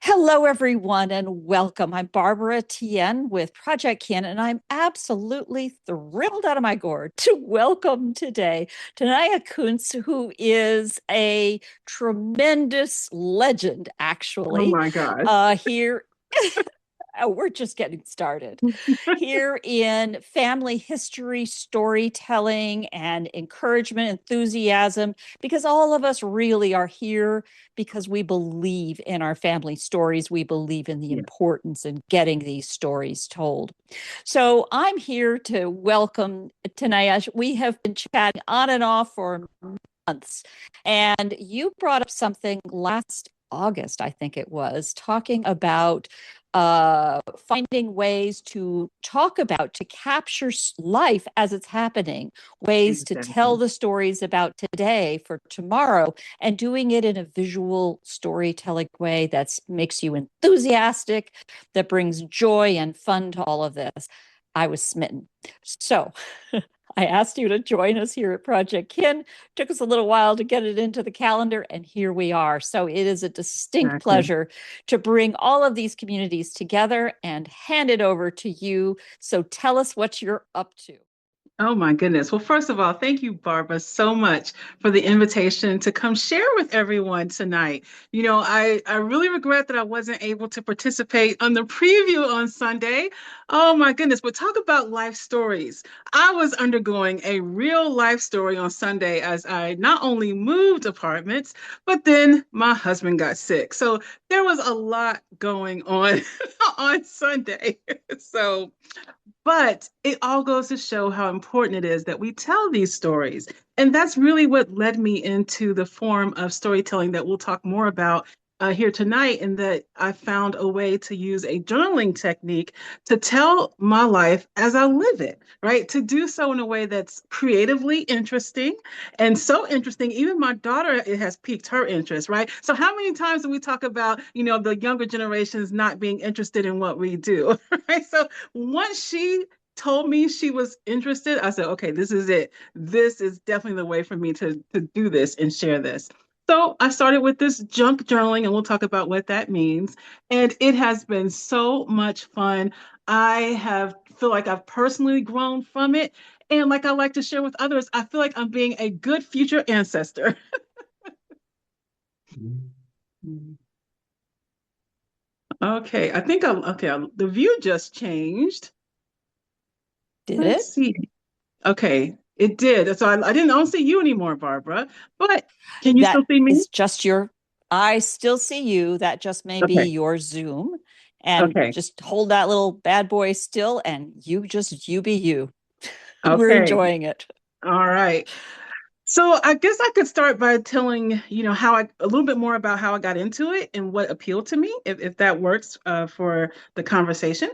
Hello, everyone, and welcome. I'm Barbara Tien with Project Kin, and I'm absolutely thrilled out of my gourd to welcome today Taneya Koonce, who is a tremendous legend, Oh actually, my gosh. here. Oh, we're just getting started here in family history, storytelling, and encouragement, enthusiasm, because all of us really are here because we believe in our family stories. We believe in the Yeah. importance in getting these stories told. So I'm here to welcome Tanaya. We have been chatting on and off for months, and you brought up something last August, I think it was, talking about finding ways to talk about, to capture life as it's happening, ways to tell Exactly. the stories about today for tomorrow, and doing it in a visual storytelling way that makes you enthusiastic, that brings joy and fun to all of this. I was smitten. So I asked you to join us here at Project Kin. Took us a little while to get it into the calendar, and here we are. So it is a distinct Exactly. pleasure to bring all of these communities together and hand it over to you. So tell us what you're up to. Oh my goodness. Well, first of all, thank you, Barbara, so much for the invitation to come share with everyone tonight. I really regret that I wasn't able to participate on the preview on Sunday. Oh my goodness. But talk about life stories. I was undergoing a real life story on Sunday as I not only moved apartments, but then my husband got sick. So there was a lot going on on Sunday. So but it all goes to show how important it is that we tell these stories. And that's really what led me into the form of storytelling that we'll talk more about here tonight. And that I found a way to use a journaling technique to tell my life as I live it, right? To do so in a way that's creatively interesting and so interesting. Even my daughter, it has piqued her interest, right? So, how many times do we talk about, the younger generations not being interested in what we do, right? So, once she told me she was interested, I said, okay, this is it. This is definitely the way for me to do this and share this. So I started with this junk journaling, and we'll talk about what that means. And it has been so much fun. I have feel like I've personally grown from it. And like I like to share with others, I feel like I'm being a good future ancestor. Okay, I think the view just changed. Did Let's it? see. Okay, it did. So I don't see you anymore, Barbara. But can you That still see me? is just your, I still see you. That just may be Okay. your Zoom. And Okay. just hold that little bad boy still, and you be you. We're Okay. enjoying it. All right. So I guess I could start by telling, how a little bit more about how I got into it and what appealed to me, if that works for the conversation.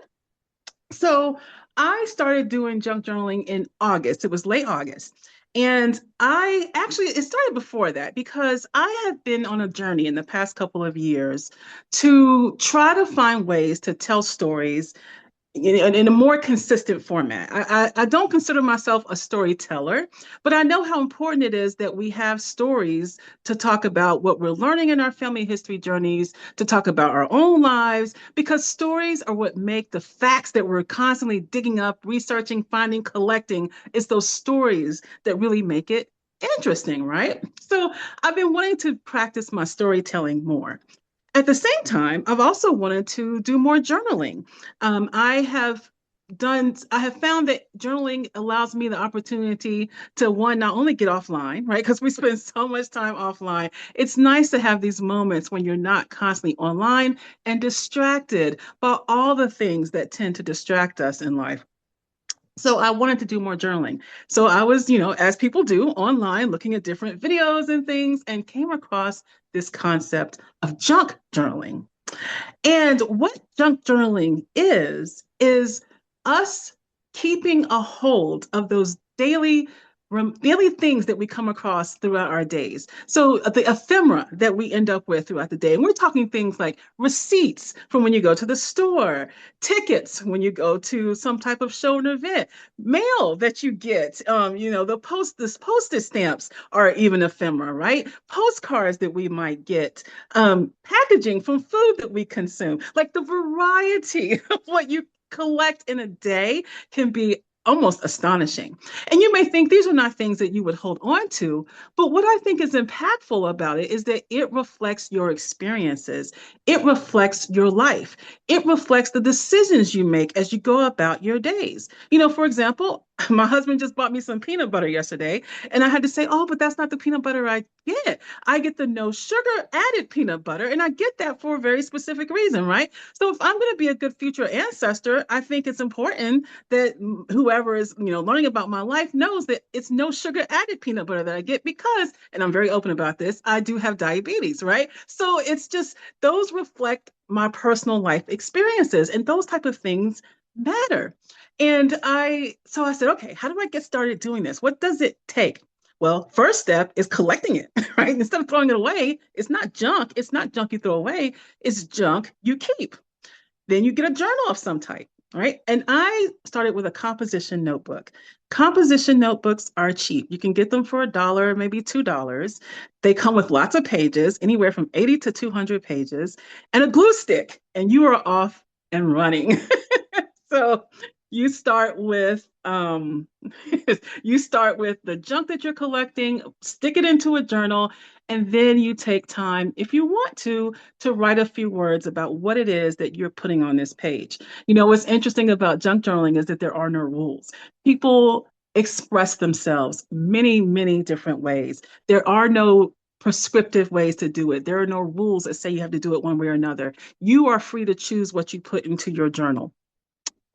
So I started doing junk journaling in August. It was late August. And it started before that because I have been on a journey in the past couple of years to try to find ways to tell stories in a more consistent format. I don't consider myself a storyteller, but I know how important it is that we have stories to talk about what we're learning in our family history journeys, to talk about our own lives, because stories are what make the facts that we're constantly digging up, researching, finding, collecting. It's those stories that really make it interesting, right? So I've been wanting to practice my storytelling more. At the same time, I've also wanted to do more journaling. I have found that journaling allows me the opportunity to one, not only get offline, right? Because we spend so much time offline. It's nice to have these moments when you're not constantly online and distracted by all the things that tend to distract us in life. So I wanted to do more journaling. So I was, as people do online, looking at different videos and things and came across this concept of junk journaling. And what junk journaling is us keeping a hold of those daily daily things that we come across throughout our days. So the ephemera that we end up with throughout the day. And we're talking things like receipts from when you go to the store, tickets when you go to some type of show and event, mail that you get, this postage stamps are even ephemera, right? Postcards that we might get, packaging from food that we consume, like the variety of what you collect in a day can be almost astonishing. And you may think these are not things that you would hold on to, but what I think is impactful about it is that it reflects your experiences. It reflects your life. It reflects the decisions you make as you go about your days. For example, my husband just bought me some peanut butter yesterday, and I had to say, oh, but that's not the peanut butter I get. I get the no sugar added peanut butter, and I get that for a very specific reason, right? So if I'm going to be a good future ancestor, I think it's important that whoever is, learning about my life knows that it's no sugar added peanut butter that I get because, and I'm very open about this, I do have diabetes, right? So it's just those reflect my personal life experiences, and those type of things matter. So I said, okay, how do I get started doing this? What does it take? Well, first step is collecting it, right? Instead of throwing it away, it's not junk. It's not junk you throw away. It's junk you keep. Then you get a journal of some type, right? And I started with a composition notebook. Composition notebooks are cheap. You can get them for $1, maybe $2. They come with lots of pages, anywhere from 80 to 200 pages, and a glue stick, and you are off and running. So you start with you start with the junk that you're collecting, stick it into a journal, and then you take time, if you want to write a few words about what it is that you're putting on this page. What's interesting about junk journaling is that there are no rules. People express themselves many, many different ways. There are no prescriptive ways to do it. There are no rules that say you have to do it one way or another. You are free to choose what you put into your journal.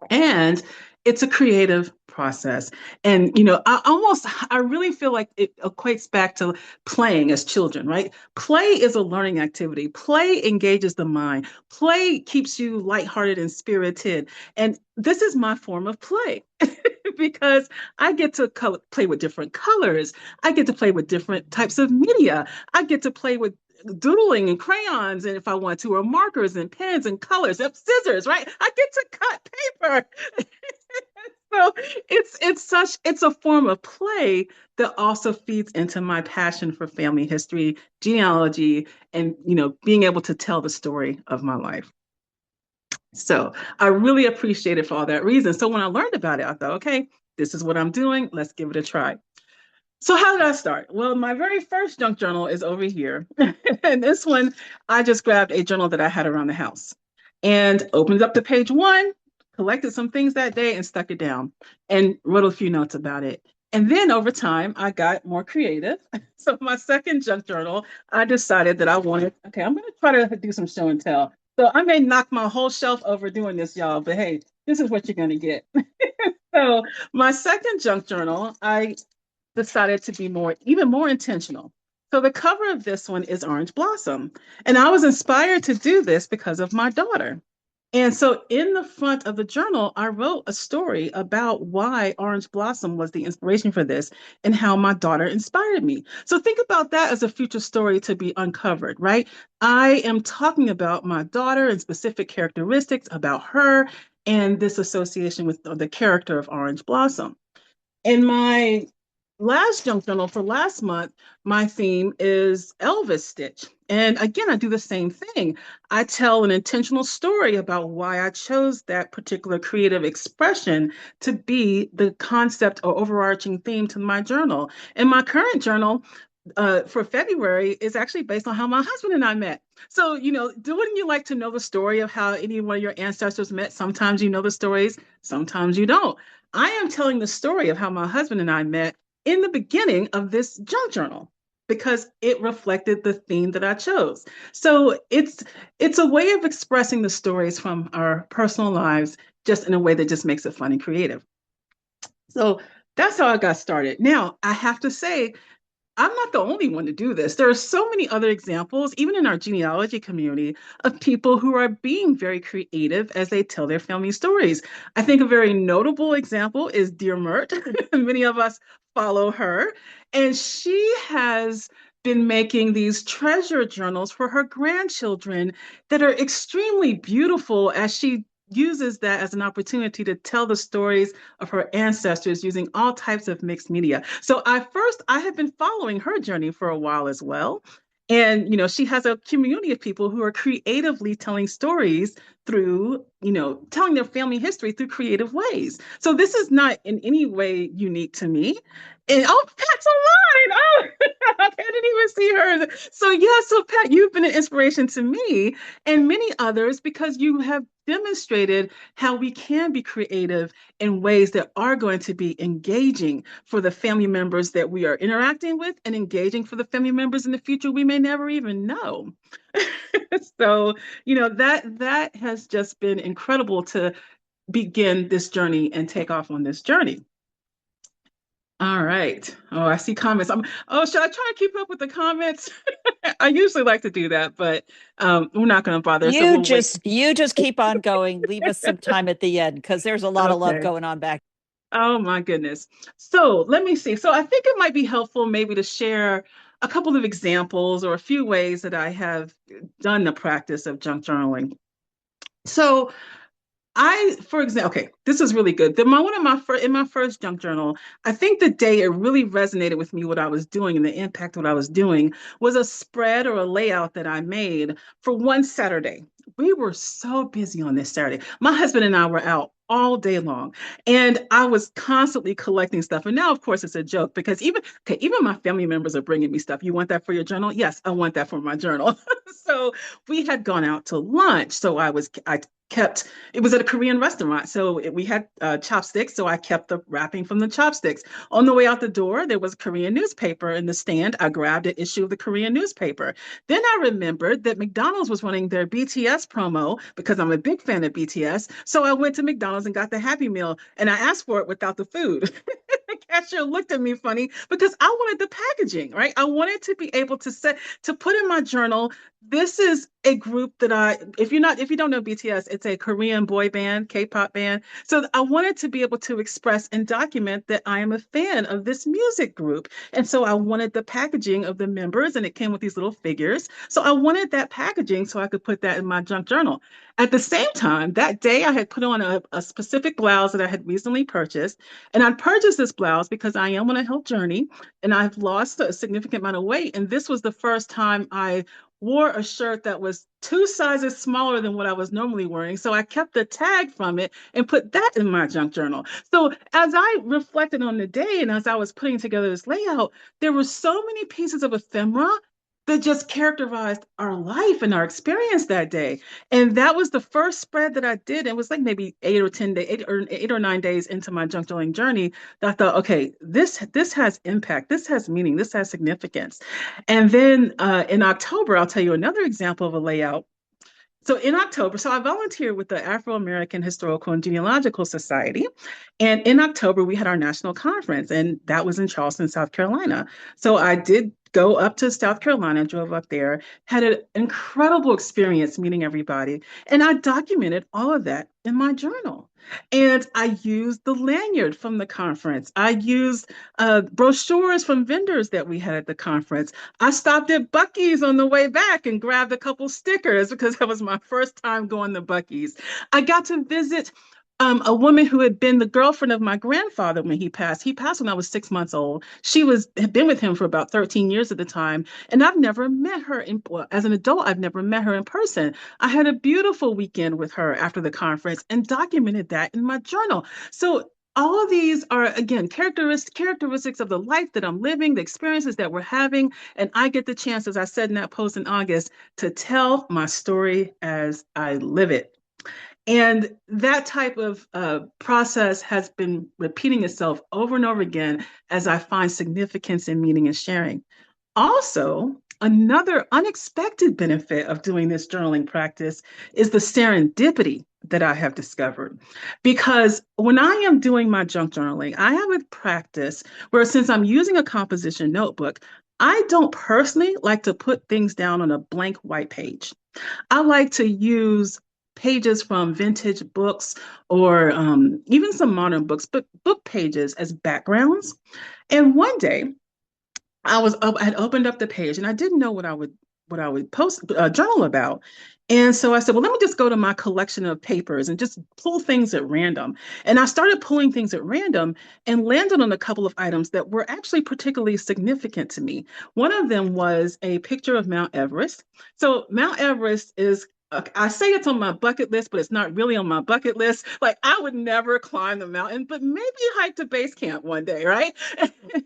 And it's a creative process. And, I really feel like it equates back to playing as children, right? Play is a learning activity. Play engages the mind. Play keeps you lighthearted and spirited. And this is my form of play because I get to play with different colors. I get to play with different types of media. I get to play with doodling and crayons, and if I want to, or markers and pens and colors and scissors, right? I get to cut paper. So it's a form of play that also feeds into my passion for family history, genealogy, and being able to tell the story of my life. So I really appreciate it for all that reason. So when I learned about it, I thought, okay, this is what I'm doing. Let's give it a try. So how did I start? Well, my very first junk journal is over here. And this one, I just grabbed a journal that I had around the house and opened up to page one, collected some things that day and stuck it down and wrote a few notes about it. And then over time, I got more creative. So my second junk journal, I decided that I'm going to try to do some show and tell. So I may knock my whole shelf over doing this, y'all, but hey, this is what you're going to get. So my second junk journal, I decided to be even more intentional. So the cover of this one is Orange Blossom. And I was inspired to do this because of my daughter. And so in the front of the journal, I wrote a story about why Orange Blossom was the inspiration for this and how my daughter inspired me. So think about that as a future story to be uncovered, right? I am talking about my daughter and specific characteristics about her and this association with the character of Orange Blossom. In my last junk journal for last month, my theme is Elvis Stitch. And again, I do the same thing. I tell an intentional story about why I chose that particular creative expression to be the concept or overarching theme to my journal. And my current journal for February is actually based on how my husband and I met. So, wouldn't you like to know the story of how any one of your ancestors met? Sometimes you know the stories, sometimes you don't. I am telling the story of how my husband and I met in the beginning of this junk journal because it reflected the theme that I chose. So it's a way of expressing the stories from our personal lives just in a way that just makes it fun and creative. So that's how I got started. Now, I have to say, I'm not the only one to do this. There are so many other examples, even in our genealogy community, of people who are being very creative as they tell their family stories. I think a very notable example is Dear Mert. Many of us follow her, and she has been making these treasure journals for her grandchildren that are extremely beautiful as she uses that as an opportunity to tell the stories of her ancestors using all types of mixed media. So I have been following her journey for a while as well. And she has a community of people who are creatively telling stories through, telling their family history through creative ways. So this is not in any way unique to me. And oh, Pat's online. Oh, I didn't even see her. So yeah, so Pat, you've been an inspiration to me and many others because you have demonstrated how we can be creative in ways that are going to be engaging for the family members that we are interacting with and engaging for the family members in the future we may never even know. So, that has just been incredible to begin this journey and take off on this journey. All right. Oh, I see comments. Should I try to keep up with the comments? I usually like to do that, but we're not going to bother. So we'll wait. You just keep on going. Leave us some time at the end because there's a lot of love Okay. going on back. Oh my goodness. So let me see. So I think it might be helpful maybe to share a couple of examples or a few ways that I have done the practice of junk journaling. So for example, okay, this is really good. One of my first in my first junk journal, I think the day it really resonated with me what I was doing and the impact of what I was doing was a spread or a layout that I made for one Saturday. We were so busy on this Saturday. My husband and I were out all day long, and I was constantly collecting stuff. And now, of course, it's a joke because even my family members are bringing me stuff. You want that for your journal? Yes, I want that for my journal. So we had gone out to lunch. So I kept it was at a Korean restaurant. So we had chopsticks. So I kept the wrapping from the chopsticks. On the way out the door, there was a Korean newspaper in the stand. I grabbed an issue of the Korean newspaper. Then I remembered that McDonald's was running their BTS promo because I'm a big fan of BTS. So I went to McDonald's and got the Happy Meal and I asked for it without the food. The cashier looked at me funny because I wanted the packaging, right? I wanted to be able to put in my journal. This is a group that if you don't know BTS, it's a Korean boy band, K-pop band. So I wanted to be able to express and document that I am a fan of this music group. And so I wanted the packaging of the members, and it came with these little figures. So I wanted that packaging so I could put that in my junk journal. At the same time, that day I had put on a specific blouse that I had recently purchased. And I purchased this blouse because I am on a health journey and I've lost a significant amount of weight. And this was the first time I wore a shirt that was two sizes smaller than what I was normally wearing. So I kept the tag from it and put that in my junk journal. So as I reflected on the day and as I was putting together this layout, there were so many pieces of ephemera that just characterized our life and our experience that day. And that was the first spread that I did. It was like maybe 8 or 10 days, 8 or 9 days into my junk journaling journey that I thought, okay, this has impact, this has meaning, this has significance. And then in October, I'll tell you another example of a layout. So in October, so I volunteered with the Afro American Historical and Genealogical Society. And in October, we had our national conference, and that was in Charleston, South Carolina. So I did go up to South Carolina, drove up there, had an incredible experience meeting everybody. And I documented all of that in my journal. And I used the lanyard from the conference. I used brochures from vendors that we had at the conference. I stopped at Buc-ee's on the way back and grabbed a couple stickers because that was my first time going to Buc-ee's. I got to visit a woman who had been the girlfriend of my grandfather when he passed. He passed when I was 6 months old. Had been with him for about 13 years at the time, and I've never met her well, as an adult. I've never met her in person. I had a beautiful weekend with her after the conference and documented that in my journal. So all of these are again characteristics of the life that I'm living, the experiences that we're having, and I get the chance, as I said in that post in August, to tell my story as I live it. And that type of process has been repeating itself over and over again as I find significance in meaning and sharing. Also, another unexpected benefit of doing this journaling practice is the serendipity that I have discovered. Because when I am doing my junk journaling, I have a practice where, since I'm using a composition notebook, I don't personally like to put things down on a blank white page. I like to use pages from vintage books or even some modern books, but book pages as backgrounds. And one day I had opened up the page and I didn't know what I would post journal about. And so I said, well, let me just go to my collection of papers and just pull things at random. And I started pulling things at random and landed on a couple of items that were actually particularly significant to me. One of them was a picture of Mount Everest. So Mount Everest is I say it's on my bucket list, but it's not really on my bucket list. Like I would never climb the mountain, but maybe hike to base camp one day, right?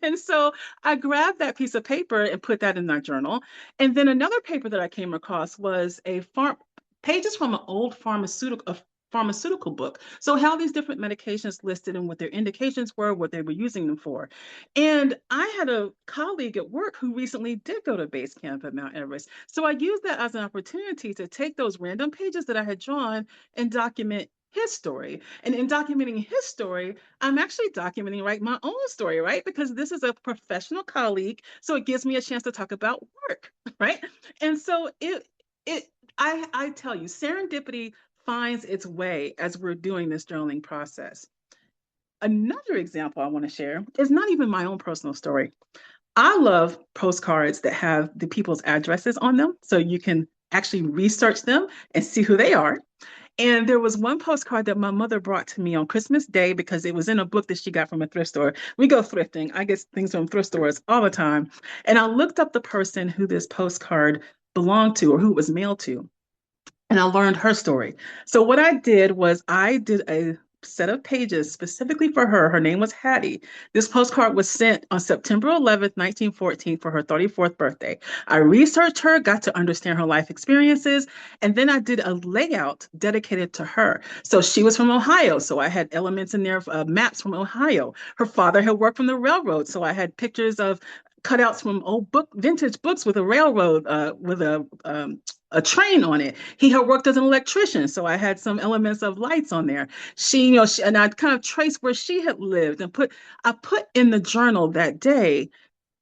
And so I grabbed that piece of paper and put that in my journal. And then another paper that I came across was a farm pages from an old pharmaceutical book. So how these different medications listed and what their indications were, what they were using them for. And I had a colleague at work who recently did go to base camp at Mount Everest. So I used that as an opportunity to take those random pages that I had drawn and document his story. And in documenting his story, I'm actually documenting right my own story, right? Because this is a professional colleague, so it gives me a chance to talk about work, right? And so I tell you, serendipity finds its way as we're doing this journaling process. Another example I want to share is not even my own personal story. I love postcards that have the people's addresses on them so you can actually research them and see who they are. And there was one postcard that my mother brought to me on Christmas Day because it was in a book that she got from a thrift store. We go thrifting. I get things from thrift stores all the time. And I looked up the person who this postcard belonged to or who it was mailed to, and I learned her story. So what I did was I did a set of pages specifically for her. Her name was Hattie. This postcard was sent on September 11th, 1914 for her 34th birthday. I researched her, got to understand her life experiences, and then I did a layout dedicated to her. So she was from Ohio, so I had elements in there of maps from Ohio. Her father had worked from the railroad, so I had pictures of cutouts from old vintage books with a railroad, with a train on it. He had worked as an electrician, so I had some elements of lights on there. And I kind of traced where she had lived and I put in the journal that day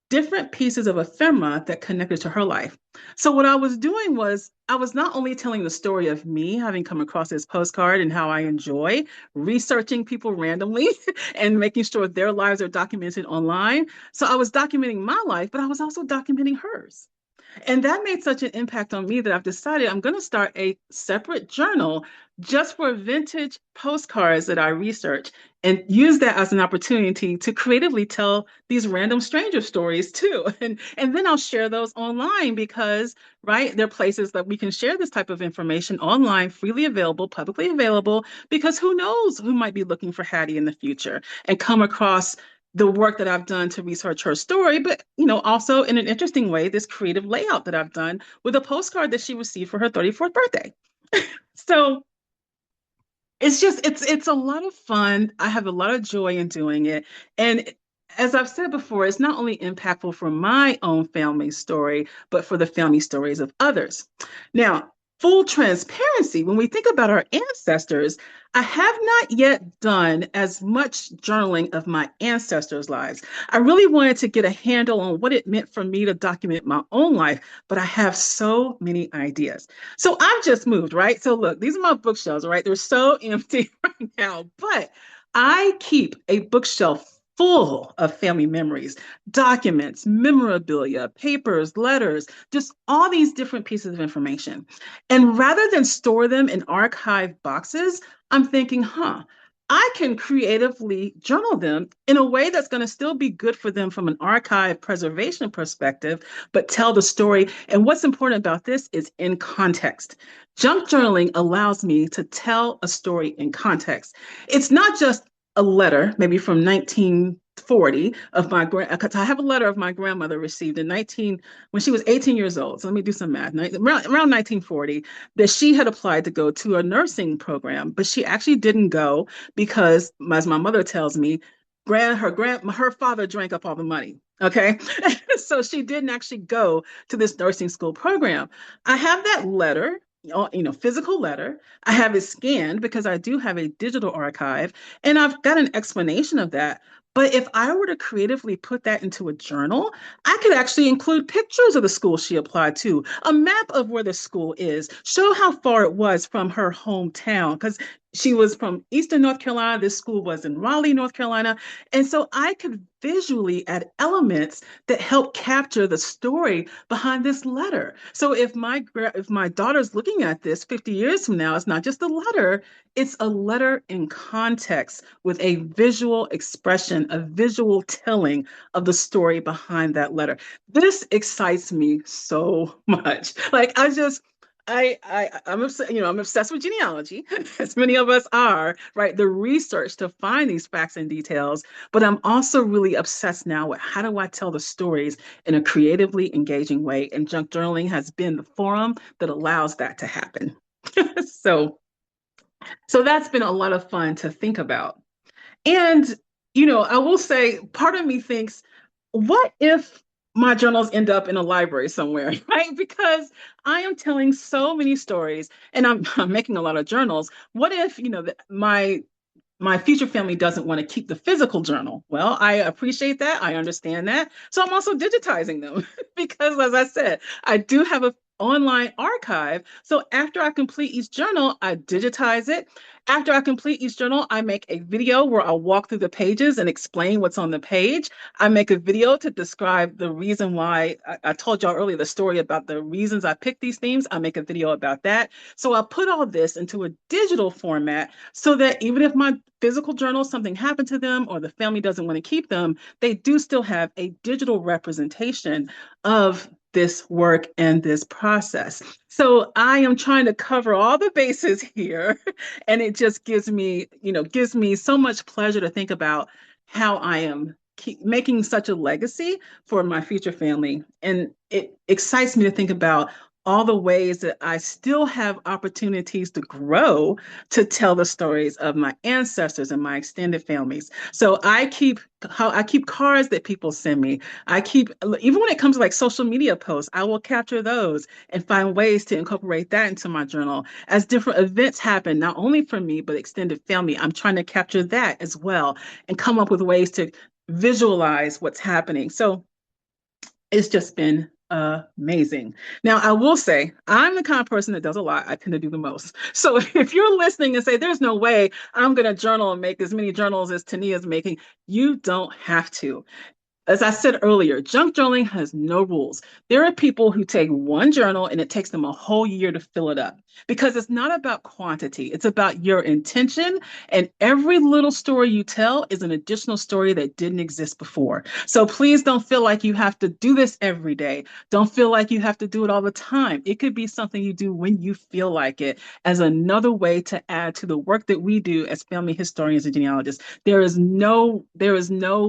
different pieces of ephemera that connected to her life. So what I was doing was I was not only telling the story of me having come across this postcard and how I enjoy researching people randomly and making sure their lives are documented online. So I was documenting my life, but I was also documenting hers. And that made such an impact on me that I've decided I'm going to start a separate journal just for vintage postcards that I research and use that as an opportunity to creatively tell these random stranger stories too. And then I'll share those online because, right, there are places that we can share this type of information online, freely available, publicly available, because who knows who might be looking for Hattie in the future and come across the work that I've done to research her story, but also in an interesting way, this creative layout that I've done with a postcard that she received for her 34th birthday. So it's a lot of fun. I have a lot of joy in doing it. And as I've said before, it's not only impactful for my own family story, but for the family stories of others. Now, full transparency, when we think about our ancestors, I have not yet done as much journaling of my ancestors' lives. I really wanted to get a handle on what it meant for me to document my own life, but I have so many ideas. So I've just moved, right? So look, these are my bookshelves, right? They're so empty right now, but I keep a bookshelf full of family memories, documents, memorabilia, papers, letters, just all these different pieces of information. And rather than store them in archive boxes, I'm thinking, I can creatively journal them in a way that's going to still be good for them from an archive preservation perspective, but tell the story. And what's important about this is in context. Junk journaling allows me to tell a story in context. It's not just a letter, maybe from 1940 of my because I have a letter of my grandmother received in 19 when she was 18 years old. So let me do some math. Around 1940, that she had applied to go to a nursing program, but she actually didn't go because, as my mother tells me, her father drank up all the money. Okay, so she didn't actually go to this nursing school program. I have that letter, physical letter. I have it scanned because I do have a digital archive, and I've got an explanation of that. But if I were to creatively put that into a journal, I could actually include pictures of the school she applied to, a map of where the school is, show how far it was from her hometown, because she was from Eastern North Carolina. This school was in Raleigh, North Carolina. And so I could visually add elements that help capture the story behind this letter. So if my daughter's looking at this 50 years from now, it's not just a letter, it's a letter in context with a visual expression, a visual telling of the story behind that letter. This excites me so much. Like I'm obsessed, I'm obsessed with genealogy, as many of us are, right? The research to find these facts and details, but I'm also really obsessed now with how do I tell the stories in a creatively engaging way? And junk journaling has been the forum that allows that to happen. so so that's been a lot of fun to think about. And, I will say part of me thinks, what if my journals end up in a library somewhere, right? Because I am telling so many stories and I'm making a lot of journals. What if, my future family doesn't want to keep the physical journal? Well, I appreciate that. I understand that. So I'm also digitizing them because, as I said, I do have an online archive. So after I complete each journal, I digitize it. After I complete each journal, I make a video where I walk through the pages and explain what's on the page. I make a video to describe the reason why I told y'all earlier the story about the reasons I picked these themes. I make a video about that. So I put all this into a digital format so that even if my physical journals, something happened to them or the family doesn't want to keep them, they do still have a digital representation of this work and this process. So I am trying to cover all the bases here. And it just gives me so much pleasure to think about how I am making such a legacy for my future family. And it excites me to think about all the ways that I still have opportunities to grow to tell the stories of my ancestors and my extended families. So I keep cards that people send me. I keep even when it comes to like social media posts, I will capture those and find ways to incorporate that into my journal. As different events happen, not only for me but extended family, I'm trying to capture that as well and come up with ways to visualize what's happening. So it's just been amazing. Now, I will say, I'm the kind of person that does a lot. I tend to do the most. So if you're listening and say, there's no way I'm going to journal and make as many journals as Taneya's making, you don't have to. As I said earlier, junk journaling has no rules. There are people who take one journal and it takes them a whole year to fill it up because it's not about quantity. It's about your intention. And every little story you tell is an additional story that didn't exist before. So please don't feel like you have to do this every day. Don't feel like you have to do it all the time. It could be something you do when you feel like it as another way to add to the work that we do as family historians and genealogists. There is no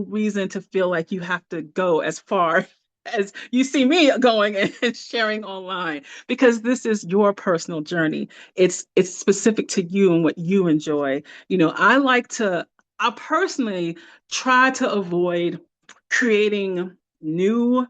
reason to feel like you have to go as far as you see me going and sharing online because this is your personal journey. It's specific to you and what you enjoy. I personally try to avoid creating new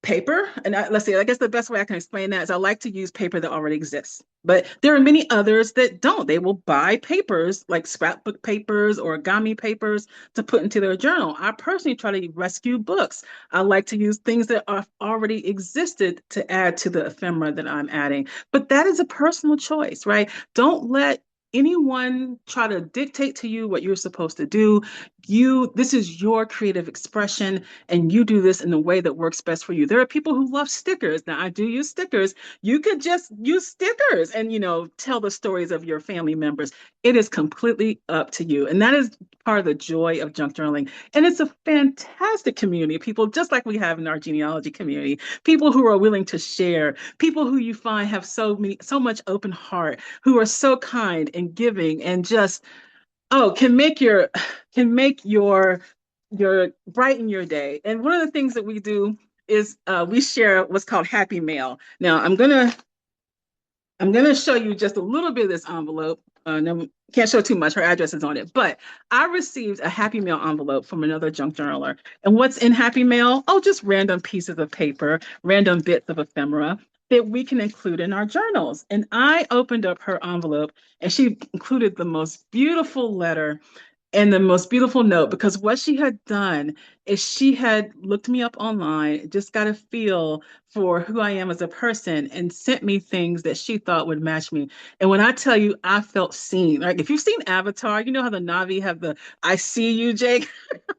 paper. And let's see, I guess the best way I can explain that is I like to use paper that already exists. But there are many others that don't. They will buy papers like scrapbook papers or origami papers to put into their journal. I personally try to rescue books. I like to use things that are already existed to add to the ephemera that I'm adding. But that is a personal choice, right? Don't let anyone try to dictate to you what you're supposed to do. This is your creative expression and you do this in the way that works best for you. There are people who love stickers. Now, I do use stickers. You could just use stickers and, tell the stories of your family members. It is completely up to you. And that is part of the joy of junk journaling. And it's a fantastic community of people, just like we have in our genealogy community, people who are willing to share, people who you find have so much open heart, who are so kind and giving and just can make your brighten your day. And one of the things that we do is we share what's called Happy Mail. Now I'm gonna show you just a little bit of this envelope. No, can't show too much. Her address is on it. But I received a Happy Mail envelope from another junk journaler. And what's in Happy Mail? Oh, just random pieces of paper, random bits of ephemera that we can include in our journals. And I opened up her envelope and she included the most beautiful letter And the most beautiful note, because what she had done is she had looked me up online, just got a feel for who I am as a person, and sent me things that she thought would match me. And when I tell you, I felt seen. Like if you've seen Avatar, you know how the Na'vi have the "I see you, Jake,"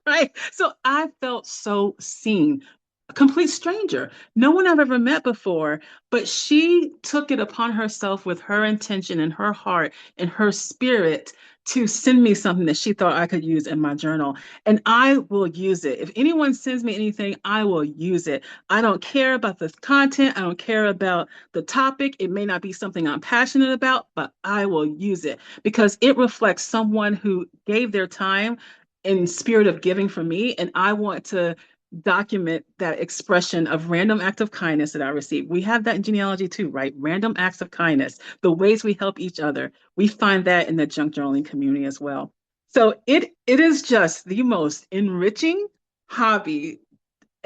right? So I felt so seen. A complete stranger, no one I've ever met before, but she took it upon herself with her intention and her heart and her spirit to send me something that she thought I could use in my journal. And I will use it. If anyone sends me anything, I will use it. I don't care about the content. I don't care about the topic. It may not be something I'm passionate about, but I will use it because it reflects someone who gave their time in spirit of giving for me. And I want to document that expression of random act of kindness that I receive. We have that in genealogy too, right? Random acts of kindness, the ways we help each other. We find that in the junk journaling community as well. So it is just the most enriching hobby,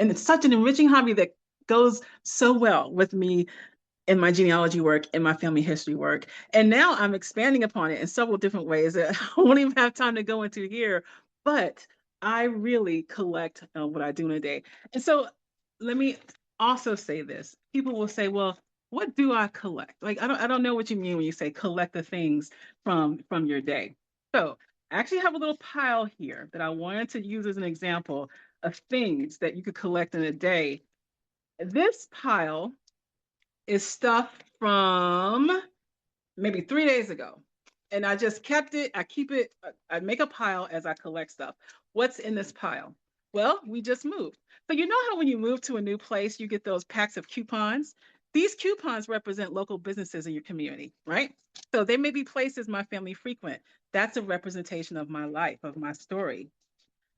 and it's such an enriching hobby that goes so well with me in my genealogy work, in my family history work. And now I'm expanding upon it in several different ways that I won't even have time to go into here. But I really collect what I do in a day. And so let me also say this. People will say, well, what do I collect? Like I don't know what you mean when you say collect the things from your day. So I actually have a little pile here that I wanted to use as an example of things that you could collect in a day. This pile is stuff from maybe 3 days ago. And I just kept it. I keep it. I make a pile as I collect stuff. What's in this pile? Well, we just moved. So you know how when you move to a new place, you get those packs of coupons? These coupons represent local businesses in your community, right? So they may be places my family frequent. That's a representation of my life, of my story.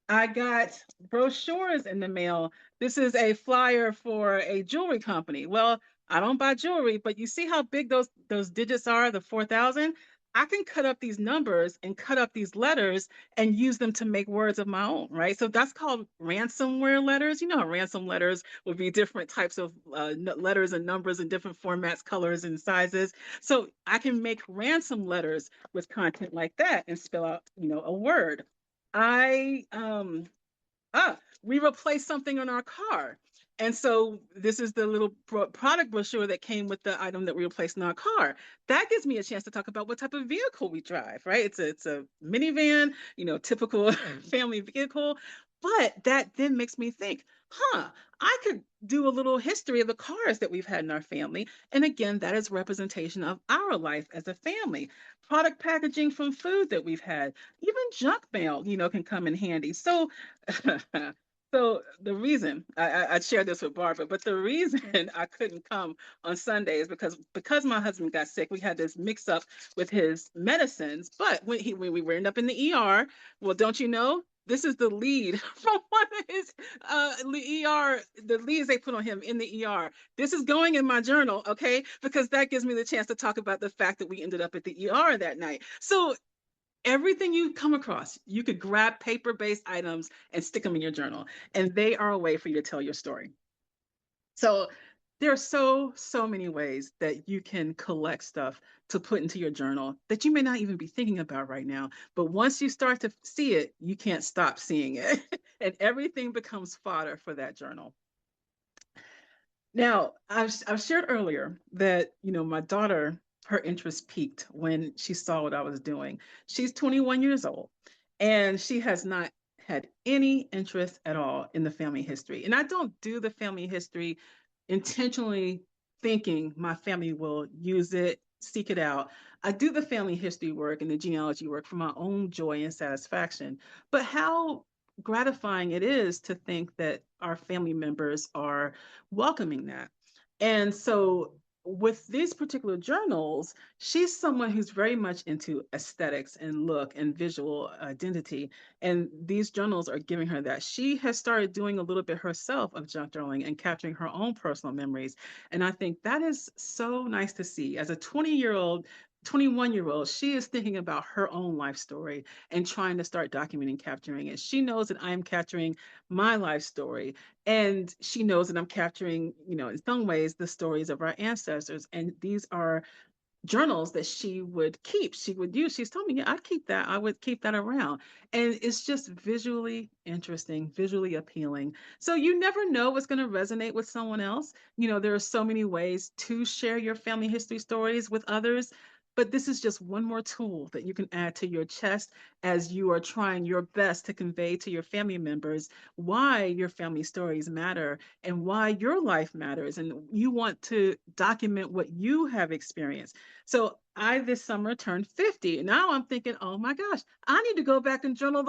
I got brochures in the mail. This is a flyer for a jewelry company. Well, I don't buy jewelry, but you see how big those digits are, the 4,000? I can cut up these numbers and cut up these letters and use them to make words of my own, right? So that's called ransomware letters. You know how ransom letters would be different types of letters and numbers in different formats, colors, and sizes. So I can make ransom letters with content like that and spell out, a word. I we replaced something on our car. And so this is the little product brochure that came with the item that we replaced in our car. That gives me a chance to talk about what type of vehicle we drive, right? It's a minivan, typical family vehicle. But that then makes me think, I could do a little history of the cars that we've had in our family. And again, that is representation of our life as a family. Product packaging from food that we've had, even junk mail, can come in handy. So so the reason I shared this with Barbara, but the reason I couldn't come on Sunday is because my husband got sick, we had this mix up with his medicines. But when we were end up in the ER, well, don't you know? This is the lead from one of his ER, the leads they put on him in the ER. This is going in my journal, okay? Because that gives me the chance to talk about the fact that we ended up at the ER that night. So everything you come across, you could grab paper-based items and stick them in your journal, and they are a way for you to tell your story. So there are so many ways that you can collect stuff to put into your journal that you may not even be thinking about right now. But once you start to see it, you can't stop seeing it, and everything becomes fodder for that journal. Now, I've shared earlier that, my daughter, her interest peaked when she saw what I was doing. She's 21 years old, and she has not had any interest at all in the family history. And I don't do the family history intentionally thinking my family will use it, seek it out. I do the family history work and the genealogy work for my own joy and satisfaction. But how gratifying it is to think that our family members are welcoming that. And so with these particular journals, she's someone who's very much into aesthetics and look and visual identity. And these journals are giving her that. She has started doing a little bit herself of junk journaling and capturing her own personal memories. And I think that is so nice to see. As a 20-year-old, 21-year-old, she is thinking about her own life story and trying to start documenting, capturing it. She knows that I'm capturing my life story, and she knows that I'm capturing, in some ways, the stories of our ancestors. And these are journals that she would keep, she would use. She's told me, yeah, I'd keep that. I would keep that around. And it's just visually interesting, visually appealing. So you never know what's going to resonate with someone else. You know, there are so many ways to share your family history stories with others. But this is just one more tool that you can add to your chest as you are trying your best to convey to your family members why your family stories matter and why your life matters. And you want to document what you have experienced. So I this summer turned 50. And now I'm thinking, oh my gosh, I need to go back and journal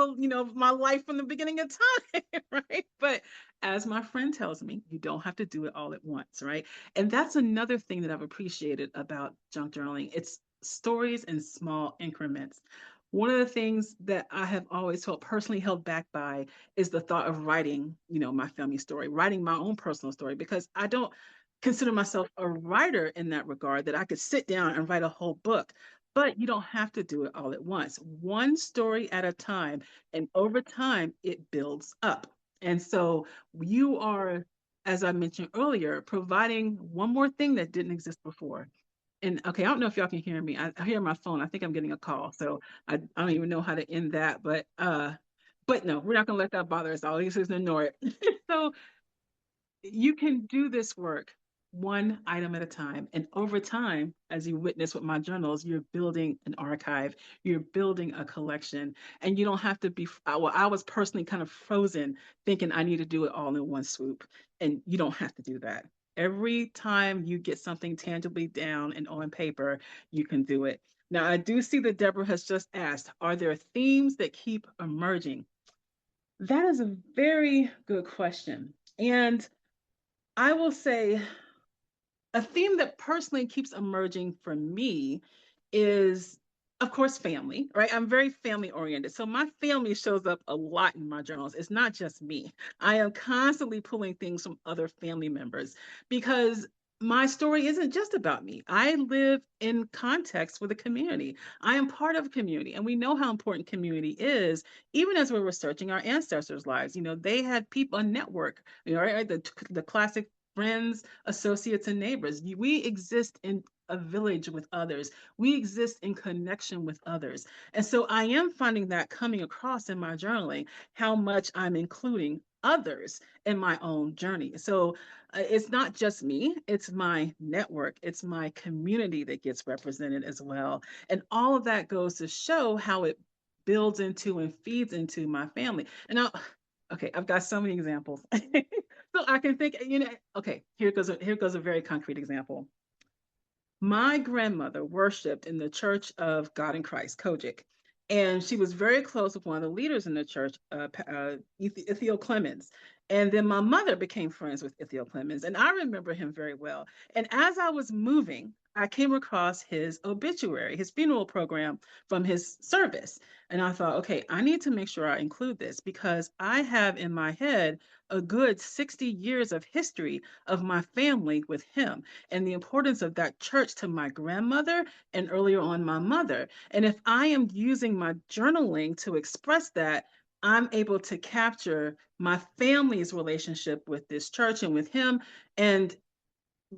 my life from the beginning of time, right? But as my friend tells me, you don't have to do it all at once, right? And that's another thing that I've appreciated about junk journaling. It's stories in small increments. One of the things that I have always felt personally held back by is the thought of writing, my family story, writing my own personal story, because I don't consider myself a writer in that regard, that I could sit down and write a whole book. But you don't have to do it all at once, one story at a time. And over time, it builds up. And so you are, as I mentioned earlier, providing one more thing that didn't exist before. And okay, I don't know if y'all can hear me. I hear my phone. I think I'm getting a call. So I don't even know how to end that. But no, we're not gonna let that bother us. I'll just ignore it. So you can do this work one item at a time. And over time, as you witness with my journals, you're building an archive, you're building a collection, and you don't have to be. Well, I was personally kind of frozen thinking I need to do it all in one swoop. And you don't have to do that. Every time you get something tangibly down and on paper, you can do it. Now, I do see that Deborah has just asked, are there themes that keep emerging? That is a very good question. And I will say a theme that personally keeps emerging for me is, of course, family, right? I'm very family oriented. So my family shows up a lot in my journals. It's not just me. I am constantly pulling things from other family members because my story isn't just about me. I live in context with a community. I am part of a community, and we know how important community is, even as we're researching our ancestors' lives. They had people, a network, right? The classic friends, associates, and neighbors. We exist in a village with others. We exist in connection with others. And so I am finding that coming across in my journaling, how much I'm including others in my own journey. So it's not just me, it's my network, it's my community that gets represented as well. And all of that goes to show how it builds into and feeds into my family. And now, okay, I've got so many examples. So I can think, okay, here goes a very concrete example. My grandmother worshiped in the Church of God in Christ, Kojic, and she was very close with one of the leaders in the church, Ithiel Clemens. And then my mother became friends with Ithiel Clemens, and I remember him very well. And as I was moving, I came across his obituary, his funeral program from his service. And I thought, okay, I need to make sure I include this because I have in my head a good 60 years of history of my family with him and the importance of that church to my grandmother and earlier on my mother. And if I am using my journaling to express that, I'm able to capture my family's relationship with this church and with him and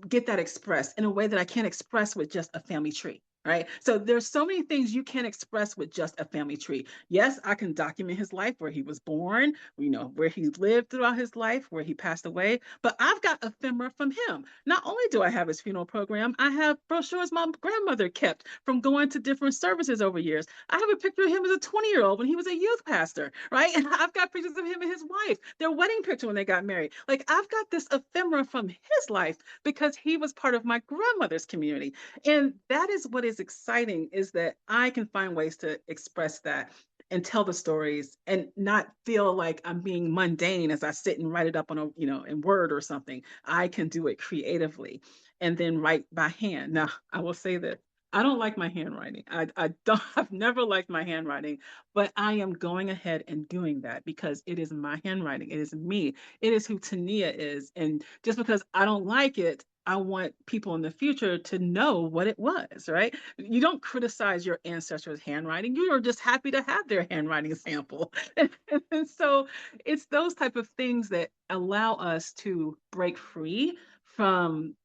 get that expressed in a way that I can't express with just a family tree. Right. So there's so many things you can't express with just a family tree. Yes, I can document his life, where he was born, where he lived throughout his life, where he passed away. But I've got ephemera from him. Not only do I have his funeral program, I have brochures my grandmother kept from going to different services over years. I have a picture of him as a 20-year-old when he was a youth pastor, right? And I've got pictures of him and his wife, their wedding picture when they got married. Like I've got this ephemera from his life because he was part of my grandmother's community. And that is what is exciting, is that I can find ways to express that and tell the stories and not feel like I'm being mundane as I sit and write it up on in Word or something. I can do it creatively and then write by hand. Now, I will say that I don't like my handwriting. I don't, I've never liked my handwriting, but I am going ahead and doing that because it is my handwriting. It is me. It is who Taneya is. And just because I don't like it, I want people in the future to know what it was, right? You don't criticize your ancestors' handwriting. You are just happy to have their handwriting sample. And so it's those type of things that allow us to break free from,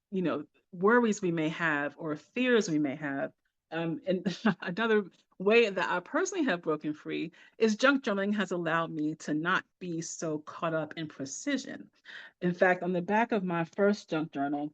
worries we may have or fears we may have. And another way that I personally have broken free is junk journaling has allowed me to not be so caught up in precision. In fact, on the back of my first junk journal,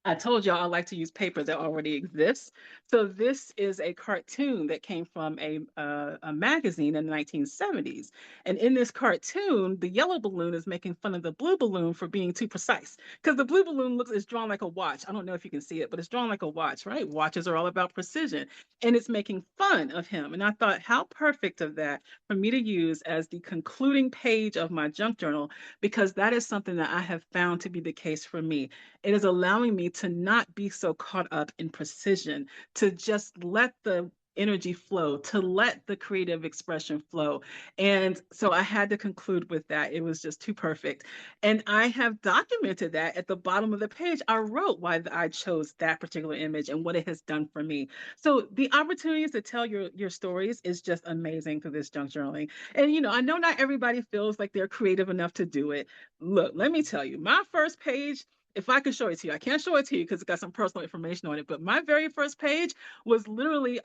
I told y'all I like to use paper that already exists. So this is a cartoon that came from a magazine in the 1970s. And in this cartoon, the yellow balloon is making fun of the blue balloon for being too precise. Because the blue balloon looks is drawn like a watch. I don't know if you can see it, but it's drawn like a watch, right? Watches are all about precision. And it's making fun of him. And I thought, how perfect of that for me to use as the concluding page of my junk journal, because that is something that I have found to be the case for me. It is allowing me to not be so caught up in precision, to just let the energy flow, to let the creative expression flow. And so I had to conclude with that. It was just too perfect. And I have documented that at the bottom of the page. I wrote why I chose that particular image and what it has done for me. So the opportunities to tell your stories is just amazing through this junk journaling. And I know not everybody feels like they're creative enough to do it. Look, let me tell you, my first page, if I could show it to you, I can't show it to you because it's got some personal information on it. But my very first page was literally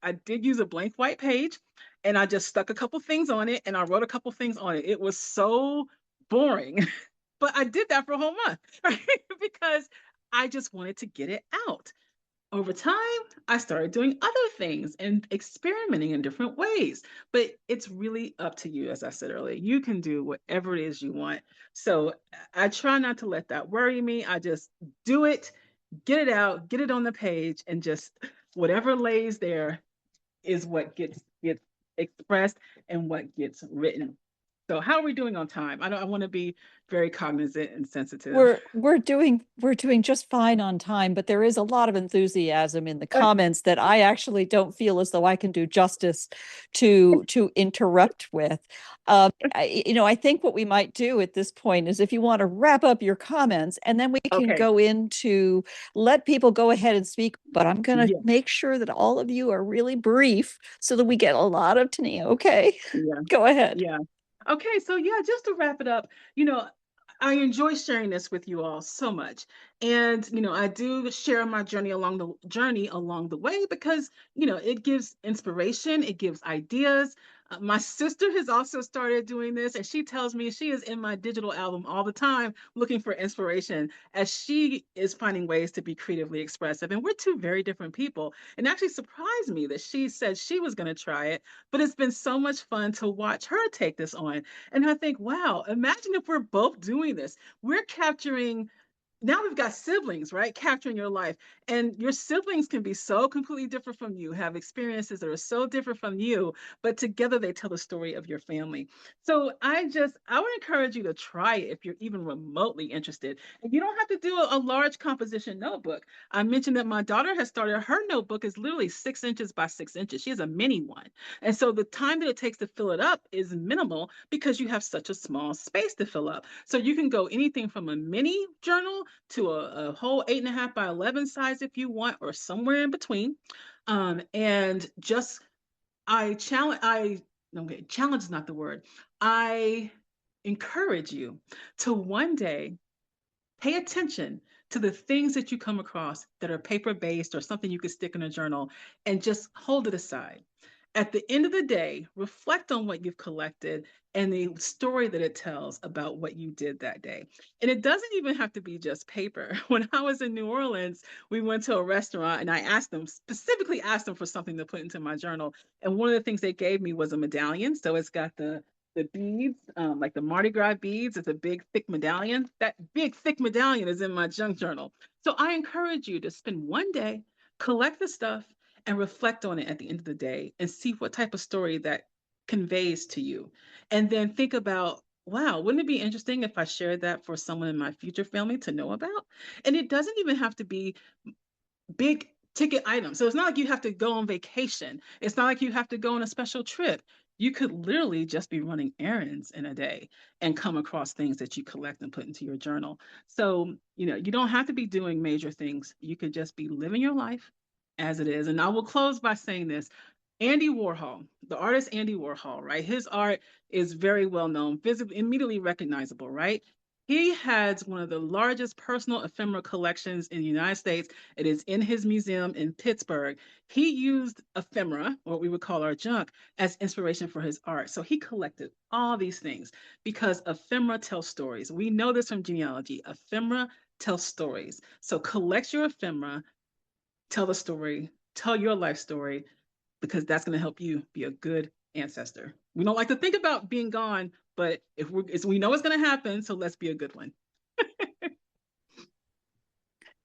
I did use a blank white page, and I just stuck a couple things on it, and I wrote a couple things on it. It was so boring, but I did that for a whole month, right? Because I just wanted to get it out. Over time, I started doing other things and experimenting in different ways. But it's really up to you, as I said earlier. You can do whatever it is you want. So I try not to let that worry me. I just do it, get it out, get it on the page, and just whatever lays there is what gets expressed and what gets written. So how are we doing on time? I want to be very cognizant and sensitive. We're doing just fine on time, but there is a lot of enthusiasm in the comments that I actually don't feel as though I can do justice to interrupt with. I think what we might do at this point is if you want to wrap up your comments, and then we can Okay. go into let people go ahead and speak. But I'm going to Yeah. make sure that all of you are really brief so that we get a lot of Taneya. Okay, Yeah. go ahead. Yeah. Okay, so yeah, just to wrap it up, I enjoy sharing this with you all so much. And I do share my journey along the way because, it gives inspiration, it gives ideas. My sister has also started doing this, and she tells me she is in my digital album all the time looking for inspiration as she is finding ways to be creatively expressive. And we're two very different people. And actually surprised me that she said she was going to try it, but it's been so much fun to watch her take this on. And I think, wow, imagine if we're both doing this. We're capturing, now we've got siblings, right? Capturing your life. And your siblings can be so completely different from you, have experiences that are so different from you, but together they tell the story of your family. So I would encourage you to try it if you're even remotely interested. And you don't have to do a large composition notebook. I mentioned that my daughter has started, her notebook is literally 6 inches by 6 inches. She has a mini one. And so the time that it takes to fill it up is minimal because you have such a small space to fill up. So you can go anything from a mini journal to a whole 8.5 by 11 size if you want, or somewhere in between. And just I challenge I okay, challenge is not the word. I encourage you to one day pay attention to the things that you come across that are paper based or something you could stick in a journal, and just hold it aside. At the end of the day, reflect on what you've collected and the story that it tells about what you did that day. And it doesn't even have to be just paper. When I was in New Orleans, we went to a restaurant and I specifically asked them for something to put into my journal. And one of the things they gave me was a medallion. So it's got the beads, like the Mardi Gras beads. It's a big, thick medallion. That big, thick medallion is in my junk journal. So I encourage you to spend one day, collect the stuff, and reflect on it at the end of the day and see what type of story that conveys to you. And then think about, wow, wouldn't it be interesting if I shared that for someone in my future family to know about? And it doesn't even have to be big ticket items. So it's not like you have to go on vacation. It's not like you have to go on a special trip. You could literally just be running errands in a day and come across things that you collect and put into your journal. So, you don't have to be doing major things. You could just be living your life as it is. And I will close by saying this. Andy Warhol, the artist Andy Warhol, right? His art is very well known, visibly, immediately recognizable, right? He has one of the largest personal ephemera collections in the United States. It is in his museum in Pittsburgh. He used ephemera, what we would call our junk, as inspiration for his art. So he collected all these things because ephemera tell stories. We know this from genealogy. Ephemera tell stories. So collect your ephemera, tell the story, tell your life story, because that's going to help you be a good ancestor. We don't like to think about being gone, but if we know it's going to happen, so let's be a good one.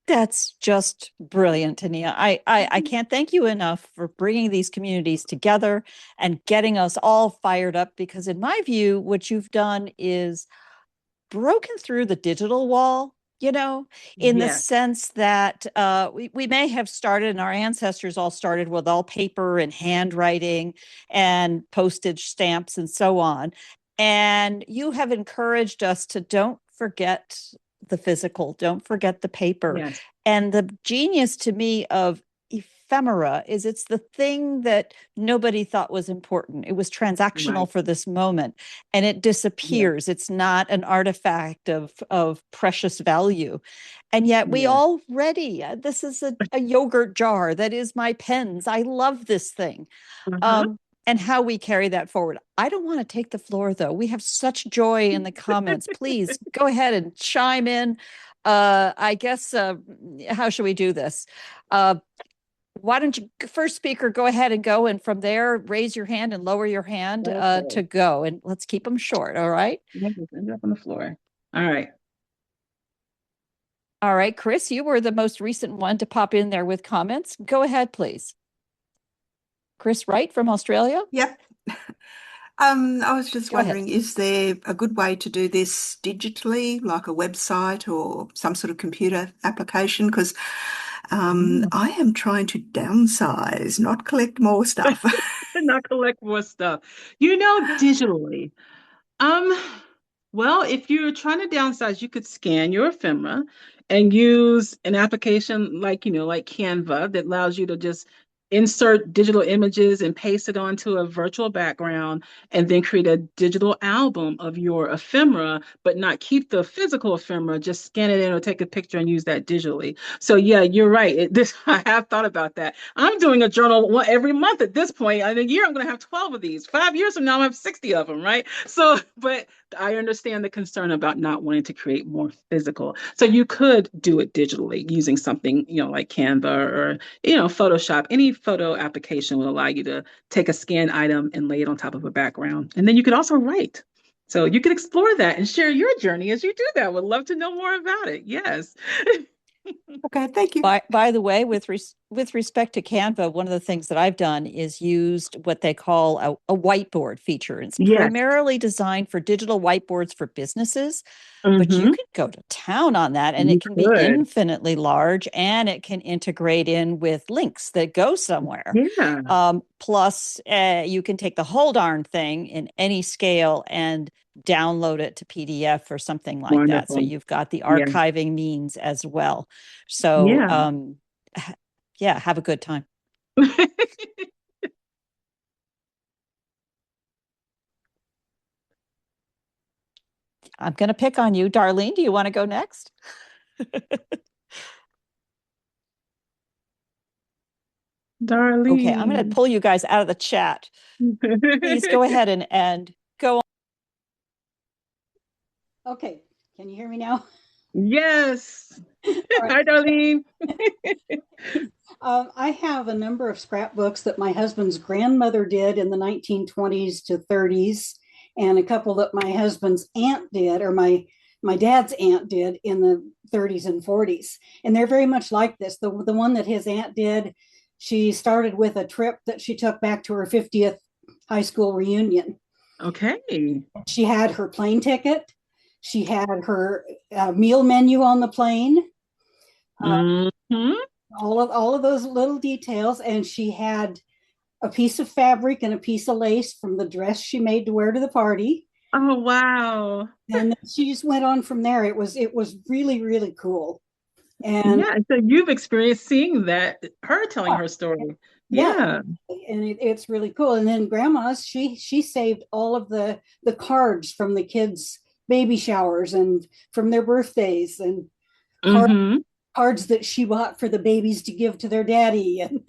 That's just brilliant, Tania. I can't thank you enough for bringing these communities together and getting us all fired up because, in my view, what you've done is broken through the digital wall, in the Yeah. sense that we may have started, and our ancestors all started with all paper and handwriting and postage stamps and so on. And you have encouraged us to don't forget the physical, don't forget the paper. Yes. And the genius to me of ephemera is it's the thing that nobody thought was important. It was Right. transactional for this moment and it Yeah. disappears. It's not an artifact of precious value. And yet we Yeah. already, this is a yogurt jar that is my pens. I love this thing. Uh-huh. Um, and how we carry that forward. I don't want to take the floor though. We have such joy in the comments. Please go ahead and chime in. I guess, how should we do this? Why don't you, first speaker, go ahead and go, and from there raise your hand and lower your hand Okay. to go, and let's keep them short. All right. Yeah, just end up on the floor. All right. All right, Chris, you were the most recent one to pop in there with comments. Go ahead, please. Chris Wright from Australia. Yep. I was just Go ahead. wondering, is there a good way to do this digitally, like a website or some sort of computer application? Because Mm. I am trying to downsize, not collect more stuff. Not collect more stuff. Digitally. Um, well, if you're trying to downsize, you could scan your ephemera and use an application like Canva that allows you to just insert digital images and paste it onto a virtual background and then create a digital album of your ephemera, but not keep the physical ephemera, just scan it in or take a picture and use that digitally. So yeah, you're right. I have thought about that. I'm doing a journal every month at this point. In a year, I'm going to have 12 of these. 5 years from now, I have 60 of them, right? So, but I understand the concern about not wanting to create more physical. So you could do it digitally using something, like Canva or, Photoshop. Any photo application will allow you to take a scanned item and lay it on top of a background. And then you could also write. So you could explore that and share your journey as you do that. Would love to know more about it. Yes. Okay, thank you. By the way, with respect to Canva, one of the things that I've done is used what they call a whiteboard feature. It's Yes. primarily designed for digital whiteboards for businesses, but you Mm-hmm. could go to town on that and You it can be could. infinitely large and it can integrate in with links that go somewhere. Yeah. Plus, you can take the whole darn thing in any scale and download it to PDF or something like that. So Wonderful. you've got the Yeah. archiving means as well. So, Yeah. yeah, have a good time. I'm going to pick on you. Darlene, do you want to go next? Okay, I'm going to Darlene. pull you guys out of the chat. Please go ahead and go on. Okay, can you hear me now? Yes. Right. Hi, Darlene. I have a number of scrapbooks that my husband's grandmother did in the 1920s to 30s, and a couple that my husband's aunt did, or my dad's aunt did in the 30s and 40s. And they're very much like this. The one that his aunt did, she started with a trip that she took back to her 50th high school reunion. Okay. She had her plane ticket. She had her meal menu on the plane. Mm-hmm. All of those little details, and she had a piece of fabric and a piece of lace from the dress she made to wear to the party, Oh, wow. and she just went on from there. It was really, really cool. And Yeah. So you've experienced seeing that, her telling yeah, her story. yeah, Yeah. and it's really cool. And then grandma's, she saved all of the cards from the kids baby showers and from their birthdays, and cards Mm-hmm. cards that she bought for the babies to give to their daddy, and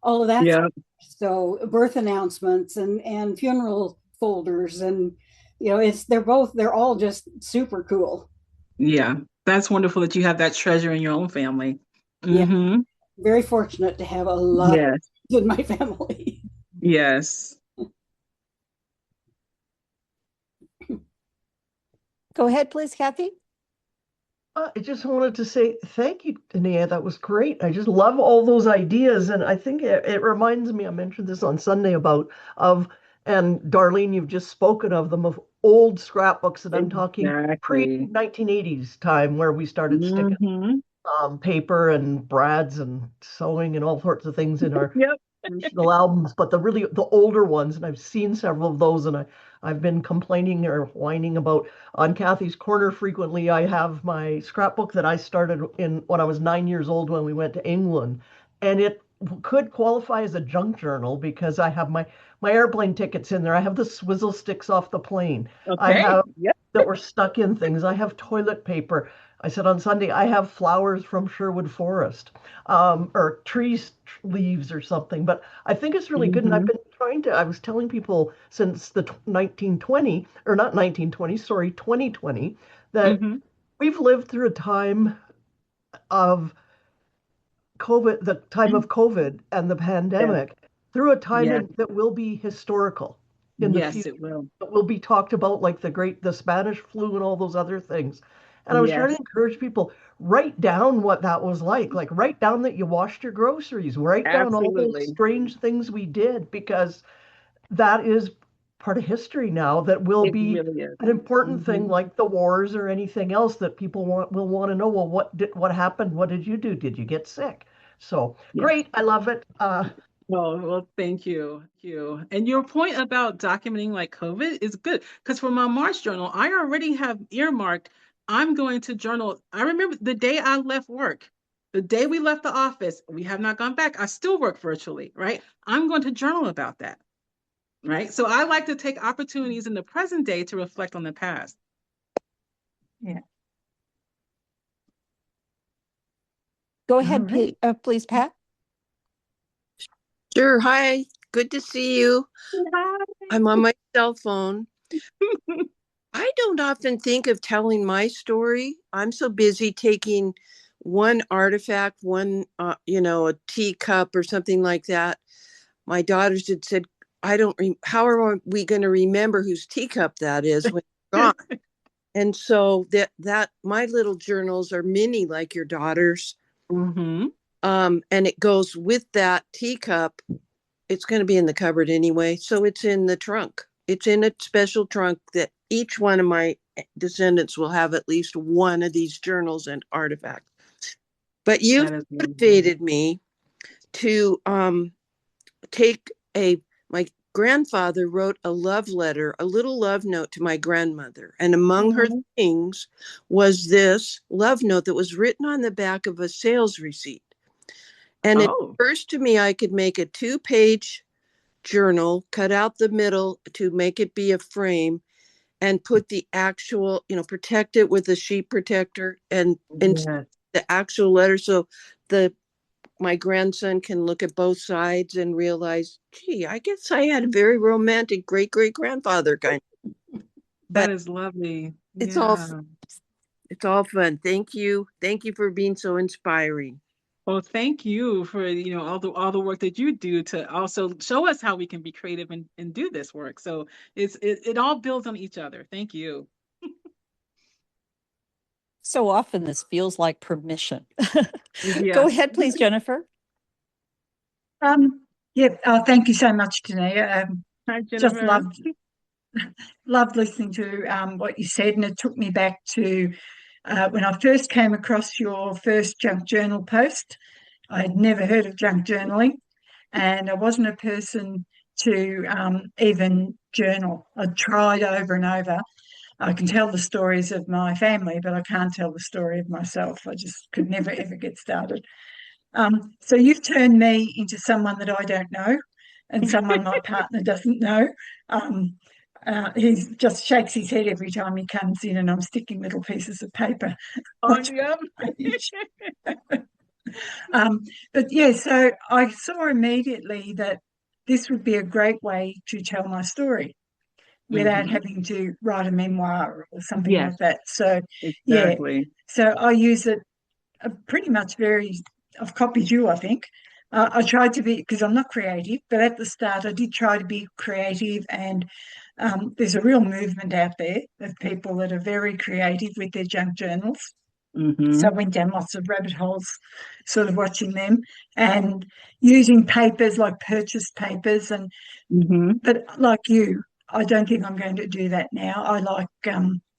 all of that. Yeah. So birth announcements and funeral folders, and they're all just super cool. Yeah. That's wonderful that you have that treasure in your own family. Yeah, Mm-hmm. very fortunate to have a lot Yes. in my family. Yes. Go ahead, please, Kathy. I just wanted to say thank you, Taneya. That was great. I just love all those ideas, and I think it reminds me. I mentioned this on Sunday about of, and Darlene, you've just spoken of them of old scrapbooks, and I'm talking pre Exactly. 1980s time where we started sticking Mm-hmm. paper and brads and sewing and all sorts of things in our Yep. traditional albums, but the older ones, and I've seen several of those, and I've been complaining or whining about on Kathy's Corner frequently. I have my scrapbook that I started in when I was 9 years old when we went to England, and it could qualify as a junk journal because I have my airplane tickets in there. I have the swizzle sticks off the plane. I Okay. have Yep. that were stuck in things. I have toilet paper. I said on Sunday, I have flowers from Sherwood Forest, or trees, leaves or something. But I think it's really good. And I've Mm-hmm. been I was telling people since the 1920, or not 1920, sorry, 2020, that Mm-hmm. we've lived through a time of COVID, the time of COVID and the Yeah. pandemic, through a time Yeah. that will be historical in the Yes, future. it will. That will be talked about like the Spanish flu and all those other things. And I was trying to Yes. encourage people, write down what that was like write down that you washed your groceries, write down all those Absolutely. strange things we did, because that is part of history now that will It be really is. an important thing Mm-hmm. like the wars or anything else that people will want to know. Well, what happened? What did you do? Did you get sick? So Yes. great. I love it. Well, thank you. Thank you. And your point about documenting like COVID is good because for my March journal, I already have earmarked, I'm going to journal. I remember the day I left work, the day we left the office, we have not gone back. I still work virtually, right? I'm going to journal about that, right? So I like to take opportunities in the present day to reflect on the past. Yeah. Go All ahead, right. please, Pat. Sure. Hi. Good to see you. I'm on my cell phone. I don't often think of telling my story. I'm so busy taking one artifact, a teacup or something like that. My daughters had said, how are we going to remember whose teacup that is when you're gone? And so that my little journals are mini like your daughters. Mm-hmm. And it goes with that teacup. It's going to be in the cupboard anyway. So it's in the trunk. It's in a special trunk that each one of my descendants will have at least one of these journals and artifacts. But you've That is wonderful. motivated me to take my grandfather wrote a love letter, a little love note to my grandmother. And among her Oh, things was this love note that was written on the back of a sales receipt. And it oh, occurs to me I could make a 2-page journal, cut out the middle to make it be a frame, and put the actual, protect it with a sheet protector and yes. the actual letter. So the my grandson can look at both sides and realize, gee, I guess I had a very romantic great great grandfather kind of. That But is lovely. it's all Yeah. it's all fun. Thank you for being so inspiring. Well, thank you for, all the work that you do to also show us how we can be creative and do this work. So it all builds on each other. Thank you. So often this feels like permission. Go Yeah. ahead, please, Jennifer. Yeah, thank you so much, Taneya. Hi, Just Jennifer. loved listening to what you said, and it took me back to when I first came across your first junk journal post. I had never heard of junk journaling, and I wasn't a person to even journal. I tried over and over. I can tell the stories of my family, but I can't tell the story of myself. I just could never ever get started. So you've turned me into someone that I don't know and someone my partner doesn't know. Um, He just shakes his head every time he comes in, and I'm sticking little pieces of paper On onto the the page. But yeah, so I saw immediately that this would be a great way to tell my story without having to write a memoir or something Yes, like that. So yeah, exactly. so I use it pretty much I've copied you, I think. I tried to be, because I'm not creative, but at the start I did try to be creative, and there's a real movement out there of people that are very creative with their junk journals. So I went down lots of rabbit holes, sort of watching them and using papers like purchased papers. And but like you, I don't think I'm going to do that now. I like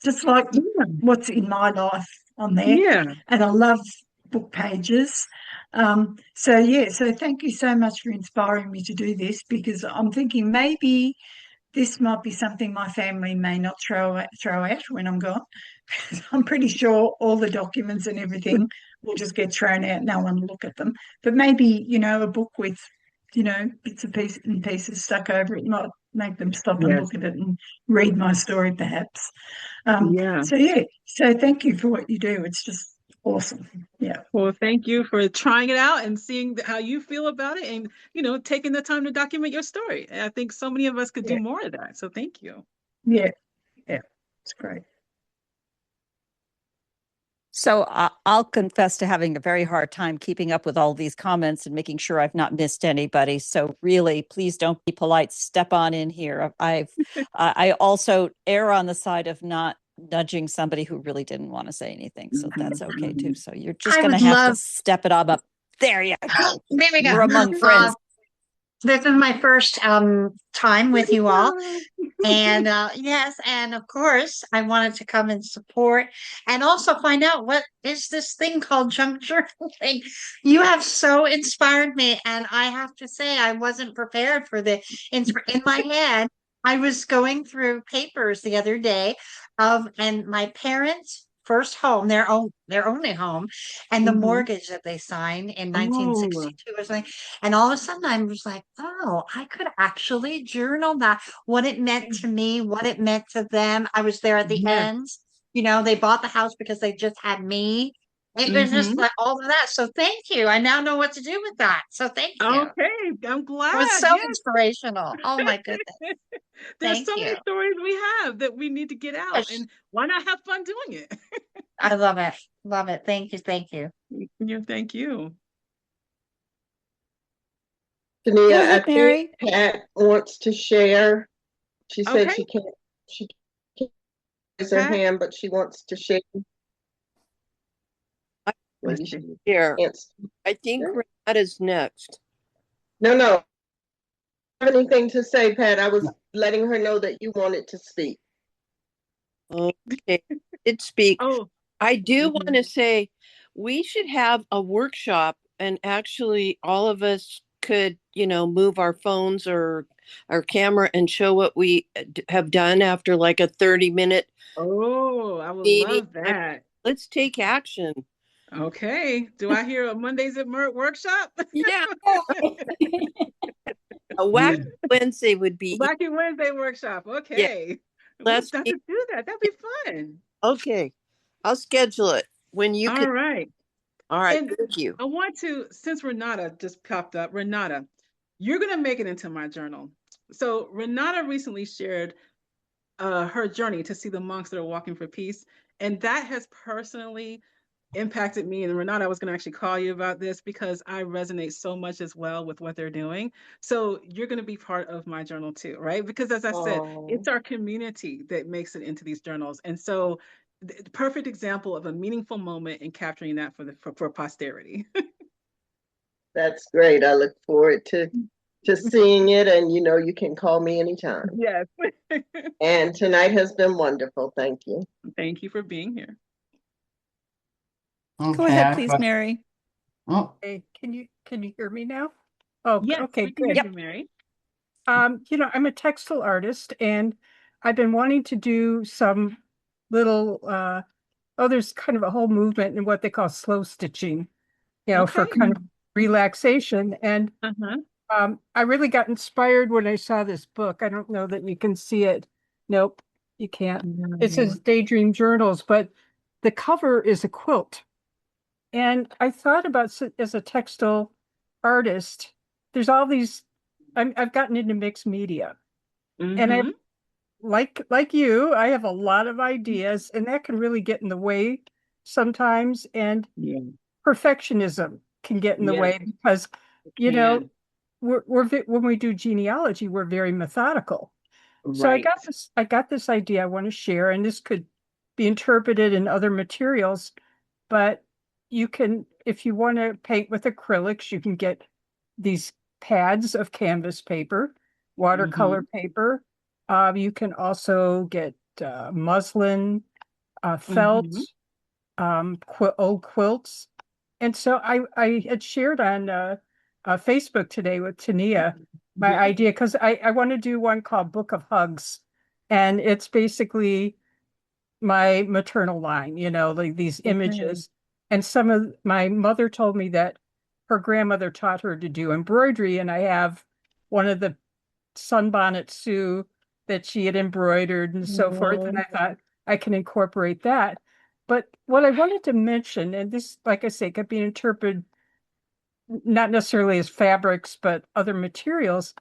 just like what's in my life on there, Yeah. and I love book pages. So yeah, so thank you so much for inspiring me to do this, because I'm thinking maybe this might be something my family may not throw out when I'm gone. I'm pretty sure all the documents and everything will just get thrown out. No one will look at them. But maybe, a book with, bits of pieces stuck over it might make them stop and Yes. look at it and read my story, perhaps. Yeah. So yeah. So thank you for what you do. It's just awesome. Yeah. Well, thank you for trying it out and seeing how you feel about it, and taking the time to document your story. And I think so many of us could do Yeah. more of that. So thank you. Yeah. Yeah. It's great. So I'll confess to having a very hard time keeping up with all these comments and making sure I've not missed anybody. So really, please don't be polite. Step on in here. I also err on the side of not nudging somebody who really didn't want to say anything. So that's okay too. So you're just going to have to step it up. There you go. There we go. We're among friends. This is my first time with you all. And yes, and of course, I wanted to come and support and also find out what is this thing called junk journaling. You have so inspired me, and I have to say, I wasn't prepared for the in my head. I was going through papers the other day and my parents' first home, their only home, and the mortgage that they signed in Oh, 1962 or something. And all of a sudden, I was like, oh, I could actually journal that, what it meant to me, what it meant to them. I was there at the yes. end. They bought the house because they just had me. It was just like all of that. So thank you. I now know what to do with that. So thank you. Okay, I'm glad. It was so Yes. inspirational. Oh my goodness. There's Thank so many you. stories we have that we need to get out, Yes. and why not have fun doing it? I love it. Love it. Thank you. Thank you. Yeah, thank you. Go Taneya, I ahead, Mary. think Pat wants to share. She said Okay. she can't raise her Pat? hand, but she wants to share. Maybe she Here, can't. I think Renata's next. No. Have anything to say, Pat? I was letting her know that you wanted to speak. Okay, did speak. Oh, I do want to say we should have a workshop, and actually all of us could, move our phones or our camera and show what we have done after like a 30-minute oh, I would meeting. love that. Let's take action. Okay. Do I hear a Mondays at Mert workshop? Yeah. A Wacky Wednesday would be Wacky Wednesday workshop. Okay. Let's We'll have to do that. That'd be fun. okay. I'll schedule it when you All can. right. All right. And Thank you. I want to, since Renata just popped up, Renata, you're going to make it into my journal. So Renata recently shared her journey to see the monks that are walking for peace. And that has personally impacted me. And Renata, I was going to actually call you about this because I resonate so much as well with what they're doing. So you're going to be part of my journal too, right? Because as I said, it's our community that makes it into these journals. And so the perfect example of a meaningful moment and capturing that for posterity. That's great. I look forward to seeing it, and you can call me anytime. Yes. And tonight has been wonderful. Thank you. Thank you for being here. Go Okay, ahead, please, Mary. Oh, Hey, can you hear me now? Oh, Yes, okay, we can hear good. you, Mary. I'm a textile artist, and I've been wanting to do some little there's kind of a whole movement in what they call slow stitching, for Okay. kind of relaxation. And Uh-huh. I really got inspired when I saw this book. I don't know that you can see it Nope, you can't. It No. says Daydream Journals, but the cover is a quilt. And I thought about as a textile artist, there's all these, I've gotten into mixed media. And I Mm-hmm. like you, I have a lot of ideas, and that can really get in the way sometimes. And Yeah. perfectionism can get in the Yes, way because, it you know, can. when we do genealogy, we're very methodical. So Right. I got this idea I want to share, and this could be interpreted in other materials, but you can, if you want to paint with acrylics, you can get these pads of canvas paper, watercolor Mm-hmm. paper. You can also get muslin, felt, Mm-hmm. old quilts. And so I had shared on Facebook today with Taneya my Yeah. idea because I want to do one called Book of Hugs. And it's basically my maternal line, like these Okay. images. And some of my mother told me that her grandmother taught her to do embroidery. And I have one of the sunbonnet Sue that she had embroidered and so forth. And Oh. I thought I can incorporate that. But what I wanted to mention, and this, like I say, could be interpreted not necessarily as fabrics, but other materials,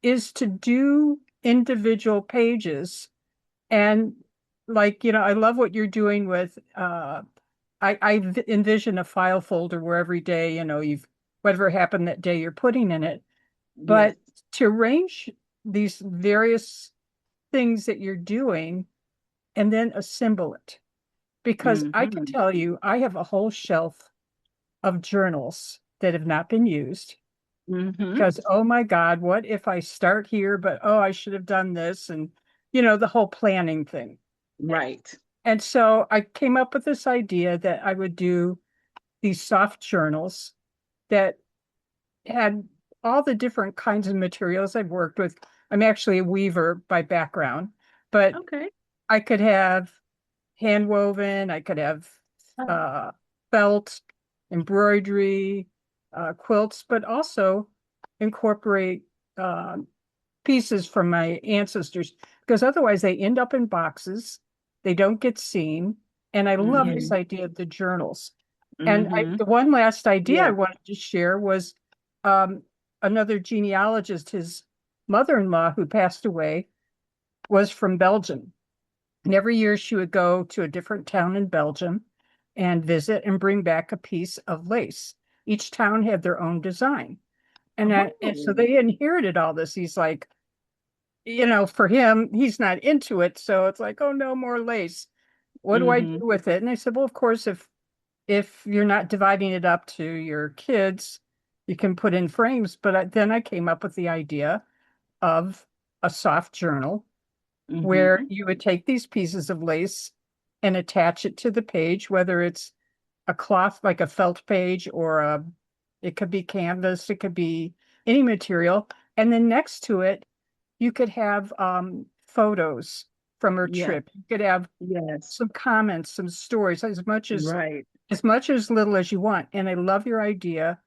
is to do individual pages. And like, I love what you're doing with envision a file folder where every day, you've whatever happened that day you're putting in it. Yes. But to arrange these various things that you're doing and then assemble it. Because I can Mm-hmm. tell you, I have a whole shelf of journals that have not been used Mm-hmm. because, oh my God, what if I start here, but oh, I should have done this, and the whole planning thing. Right. And so I came up with this idea that I would do these soft journals that had all the different kinds of materials I've worked with. I'm actually a weaver by background, but Okay. I could have hand woven, I could have uh, felt, embroidery, quilts, but also incorporate uh, pieces from my ancestors because otherwise they end up in boxes, they don't get seen. And I love Mm-hmm. this idea of the journals. And Mm-hmm. the one last idea I Yes. wanted to share was um, another genealogist, his mother-in-law who passed away was from Belgium. And every year she would go to a different town in Belgium and visit and bring back a piece of lace. Each town had their own design. And so Oh. they inherited all this. He's like, for him, he's not into it. So it's like, oh no, more lace. What do I do Mm-hmm. with it? And I said, well, of course, if you're not dividing it up to your kids, you can put in frames. But then I came up with the idea of a soft journal where Mm-hmm. you would take these pieces of lace and attach it to the page, whether it's a cloth like a felt page or it could be canvas, it could be any material. And then next to it, you could have photos from her Yes. trip. You could have Yes. some comments, some stories, Right. as much as little as you want. And I love your idea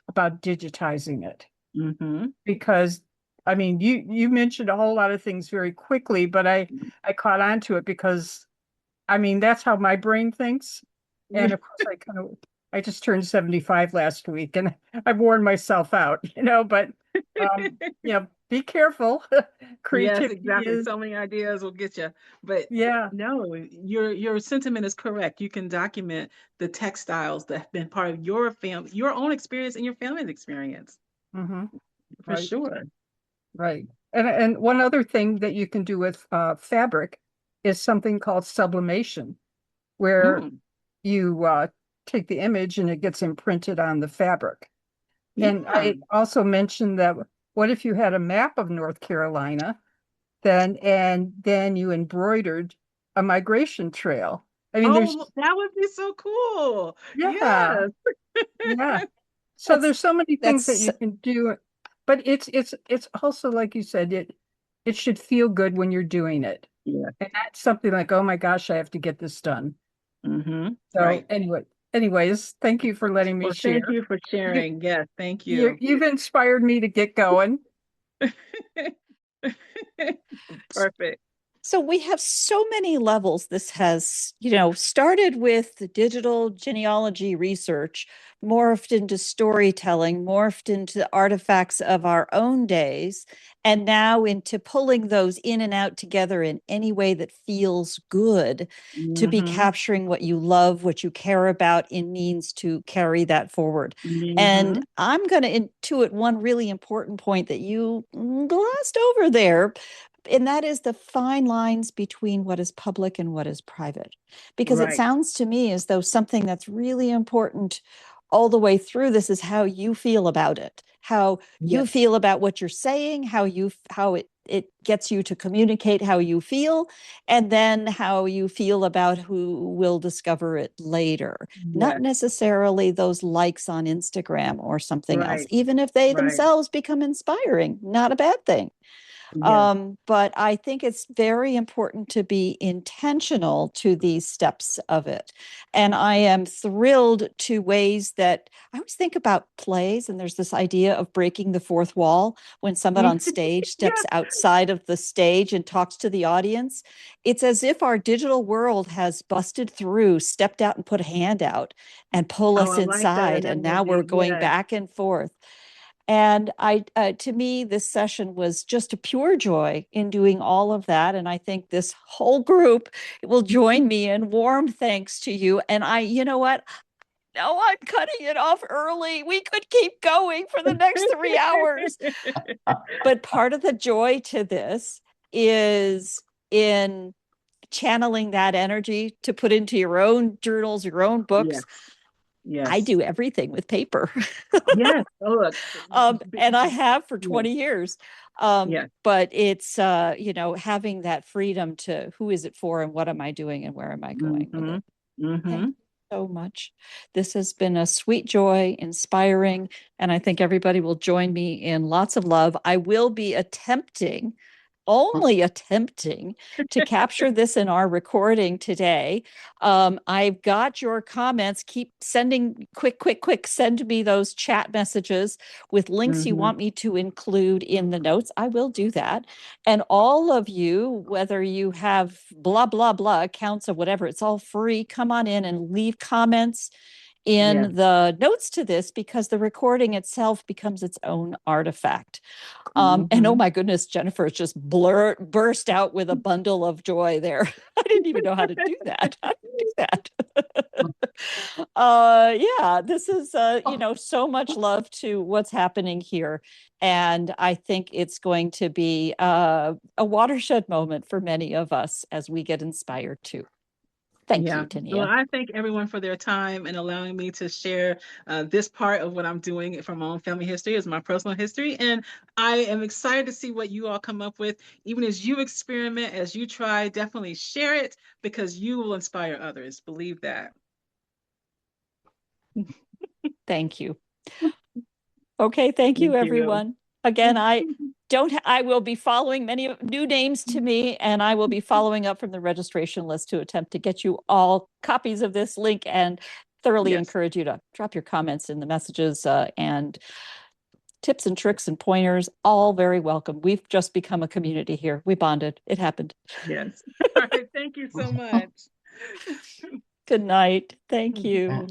about digitizing it Mm-hmm. because I mean you mentioned a whole lot of things very quickly, but I caught on to it because I mean that's how my brain thinks. And of course I just turned 75 last week and I've worn myself out, but be careful. Yes, Creativity exactly. is So many ideas will get you. But yeah. no, your sentiment is correct. You can document the textiles that have been part of your family, your own experience and your family's experience, Hmm. for Right, sure. right. And one other thing that you can do with fabric is something called sublimation, where Mm, you take the image and it gets imprinted on the fabric. And yeah. I also mentioned that what if you had a map of North Carolina, then you embroidered a migration trail. I mean, Oh, that would be so cool. yeah, Yes. yeah. So That's there's so many things that that's you can do, but it's also like you said, it should feel good when you're doing it. Yeah. And that's something like, oh my gosh, I have to get this done. Mm-hmm. So Right. anyways, thank you for letting me Well, thank share. you for You, sharing. Yes, thank you. you've inspired me to get going. Perfect. So we have so many levels. This has, started with the digital genealogy research, morphed into storytelling, morphed into artifacts of our own days, and now into pulling those in and out together in any way that feels good to be capturing what you love, what you care about in means to carry that forward. And I'm going to intuit one really important point that you glossed over there, and that is the fine lines between what is public and what is private. Because it sounds to me as though something that's really important all the way through this is how you feel about it, how you feel about what you're saying, how it gets you to communicate how you feel, and then how you feel about who will discover it later. Not necessarily those likes on Instagram or something else, even if they themselves become inspiring, not a bad thing. But I think it's very important to be intentional to these steps of it. And I am thrilled to ways that I always think about plays, and there's this idea of breaking the fourth wall when someone on stage steps outside of the stage and talks to the audience. It's as if our digital world has busted through, stepped out and put a hand out and pull us inside. And now we're going back and forth. And to me, this session was just a pure joy in doing all of that. And I think this whole group will join me in warm thanks to you. And you know what? No, I'm cutting it off early. We could keep going for the next 3 hours. But part of the joy to this is in channeling that energy to put into your own journals, your own books. I do everything with paper. And I have for 20 years. But it's, having that freedom to who is it for and what am I doing and where am I going with it. Thank you so much. This has been a sweet joy, inspiring, and I think everybody will join me in lots of love. I will be only attempting to capture this in our recording today. I've got your comments. Keep sending quick. Send me those chat messages with links you want me to include in the notes. I will do that. And all of you, whether you have blah, blah, blah accounts or whatever, it's all free. Come on in and leave comments in the notes to this, because the recording itself becomes its own artifact. And oh my goodness, Jennifer just burst out with a bundle of joy there. I didn't even know how to do that. How to do that? This is, so much love to what's happening here. And I think it's going to be a watershed moment for many of us as we get inspired too. Thank you, Taneya. Well, I thank everyone for their time and allowing me to share this part of what I'm doing from my own family history as my personal history. And I am excited to see what you all come up with. Even as you experiment, as you try, definitely share it, because you will inspire others. Believe that. Thank you. Okay, thank you, everyone. Again, I will be following many new names to me, and I will be following up from the registration list to attempt to get you all copies of this link, and thoroughly encourage you to drop your comments in the messages, and tips and tricks and pointers, all very welcome. We've just become a community here. We bonded. It happened. Yes. All right. Thank you so much. Good night. Thank you.